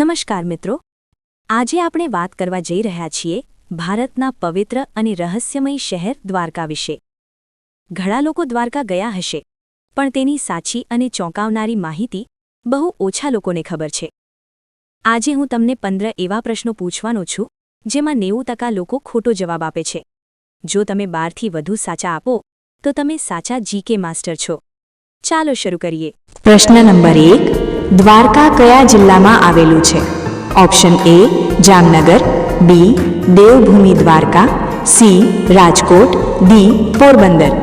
નમસ્કાર મિત્રો, આજે આપણે વાત કરવા જઈ રહ્યા છીએ ભારતના પવિત્ર અને રહસ્યમય શહેર દ્વારકા વિશે. ઘણા લોકો દ્વારકા ગયા હશે, પણ તેની સાચી અને ચોંકાવનારી માહિતી બહુ ઓછા લોકોને ખબર છે. આજે હું તમને 15 એવા પ્રશ્નો પૂછવાનો છું જેમાં 90% લોકો ખોટો જવાબ આપે છે. જો તમે 12થી વધુ સાચા આપો તો તમે સાચા જીકે માસ્ટર છો. ચાલો શરૂ કરીએ. પ્રશ્ન નંબર 1. દ્વારકા કયા જિલ્લામાં આવેલું છે? Option A Jamnagar, B Devbhumi Dwarka, C Rajkot, D Porbandar.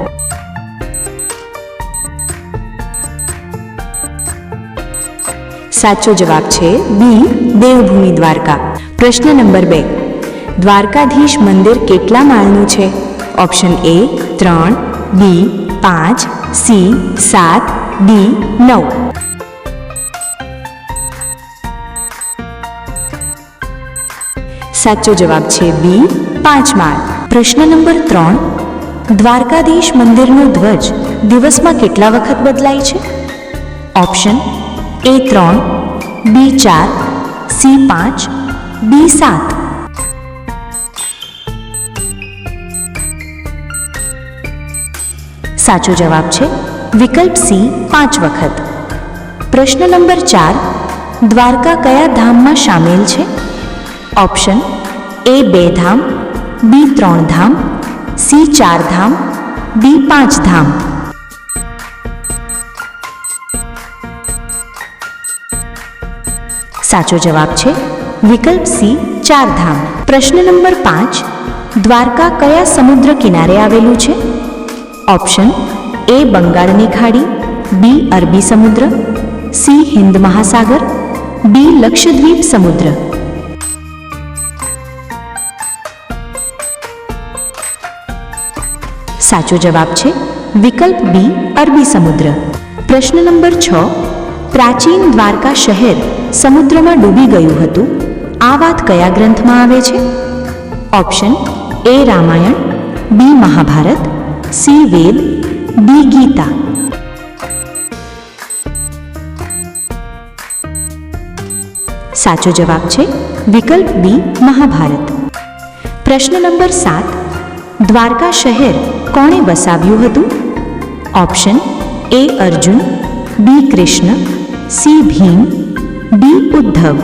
સાચો જવાબ છે બી દેવભૂમિ દ્વારકા. પ્રશ્ન નંબર 2. દ્વારકાધીશ મંદિર કેટલા માળનું છે? Option A 3, B 5, C 7, D 9. સાચો જવાબ છે બી 5 માળ. પ્રશ્ન નંબર 3. દ્વારકાધીશ મંદિરનો ધ્વજ દિવસમાં કેટલા વખત બદલાય છે? Option A 3, B 4, C 5, D 7. સાચો જવાબ છે વિકલ્પ સી 5 વખત. પ્રશ્ન નંબર 4. દ્વારકા કયા ધામમાં સામેલ છે? ઓપ્શન એ 2 ધામ, બી 3 ધામ, સી 4 ધામ, ડી 5 ધામ. સાચો જવાબ છે વિકલ્પ સી 4 ધામ. પ્રશ્ન નંબર 5. દ્વારકા કયા સમુદ્ર કિનારે આવેલું છે? ઓપ્શન એ બંગાળની ખાડી, બી અરબી સમુદ્ર, સી હિન્દ મહાસાગર, ડી લક્ષદ્વીપ સમુદ્ર. સાચો જવાબ છે વિકલ્પ બી અરબી સમુદ્ર. પ્રશ્ન નંબર 6. પ્રાચીન દ્વારકા શહેર સમુદ્રમાં ડૂબી ગયું હતું, આ વાત કયા ગ્રંથમાં આવે છે? Option A Ramayana, B Mahabharata, C Veda, D Gita. સાચો જવાબ છે વિકલ્પ બી મહાભારત. પ્રશ્ન નંબર 7. દ્વારકા શહેર કોણે વસાવ્યું હતું? Option A Arjun, B Krishna, C Bhim, D Uddhav.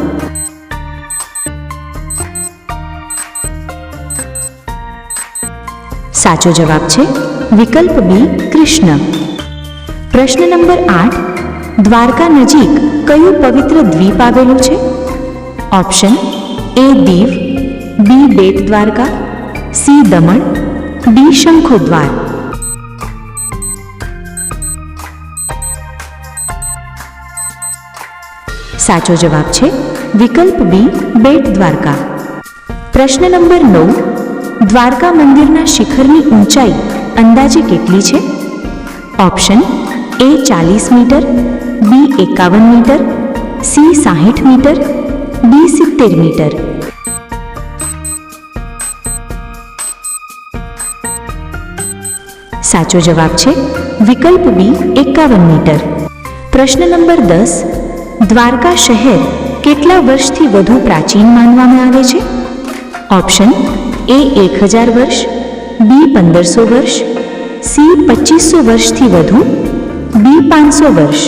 સાચો જવાબ છે વિકલ્પ બી કૃષ્ણ. પ્રશ્ન નંબર 8. દ્વારકા નજીક કયું પવિત્ર દ્વીપ આવેલું છે? Option A Diu, B Bet Dwarka, C Daman, D Shankhodhar. સાચો જવાબ છે વિકલ્પ બી બેટ દ્વારકા. પ્રશ્ન નંબર 9. દ્વારકા મંદિરના શિખરની ઊંચાઈ અંદાજે કેટલી છે? Option A 40 metre, B 51 metre, C 60 metre, D 70 metre. સાચો જવાબ છે વિકલ્પ બી 51 મીટર. પ્રશ્ન નંબર 10. દ્વારકા શહેર કેટલા વર્ષથી વધુ પ્રાચીન માનવામાં આવે છે? ઓપ્શન એ 1000 વર્ષ, બી 1500 વર્ષ, સી 2500 વર્ષથી વધુ, ડી 500 વર્ષ.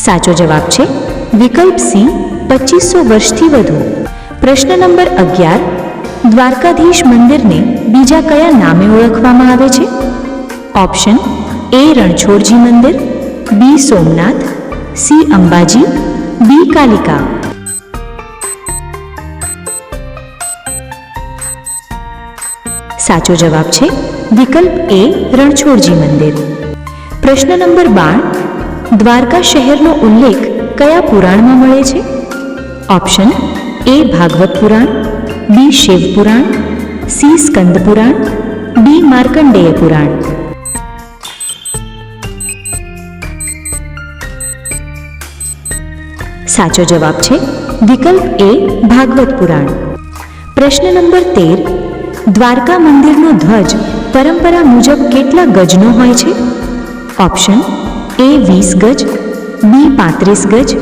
સાચો જવાબ છે વિકલ્પ સી 2500 વર્ષથી વધુ. પ્રશ્ન નંબર 11. દ્વારકાધીશ મંદિરને બીજા કયા નામે ઓળખવામાં આવે છે? ઓપ્શન એ રણછોડજી મંદિર, બી સોમનાથ, સી અંબાજી, ડી કાલિકા. સાચો જવાબ છે વિકલ્પ એ રણછોડજી મંદિર. પ્રશ્ન નંબર 12. દ્વારકા શહેરનો ઉલ્લેખ કયા પુરાણમાં મળે છે? Option A Bhagavata Purana, B Shiva Purana, C Skanda Purana, D Markandeya Purana. સાચો જવાબ છે વિકલ્પ એ ભાગવત પુરાણ. પ્રશ્ન નંબર 13. દ્વારકા મંદિરનો ધ્વજ પરંપરા મુજબ કેટલા ગજનો હોય છે? ઓપ્શન એ 20 ગજ, બી 35 ગજ,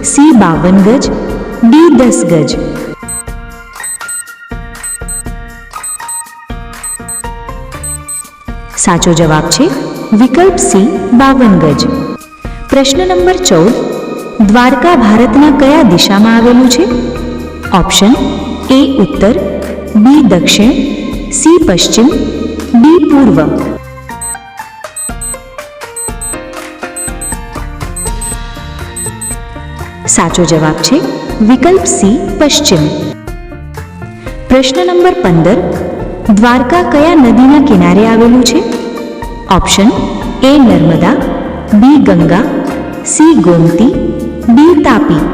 સી 52 ગજ, ડી 10 ગજ. સાચો જવાબ છે વિકલ્પ સી 52 ગજ. પ્રશ્ન નંબર 14. દ્વારકા ભારતના કયા દિશામાં આવેલું છે? ઓપ્શન એ ઉત્તર, બી દક્ષિણ, સી પશ્ચિમ, ડી પૂર્વ. સાચો જવાબ છે વિકલ્પ સી પશ્ચિમ. પ્રશ્ન નંબર 15. દ્વારકા કયા નદીના કિનારે આવેલું છે? Option A Narmada, B Ganga, C Gomti, D Tapi.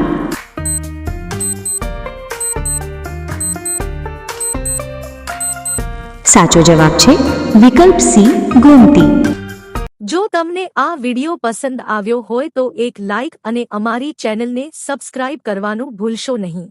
સાચો જવાબ છે વિકલ્પ સી ગોમતી. જો તમને આ વિડિયો પસંદ આવ્યો હોય તો એક લાઇક અને અમારી ચેનલને સબસ્ક્રાઇબ કરવાનું ભૂલશો નહીં.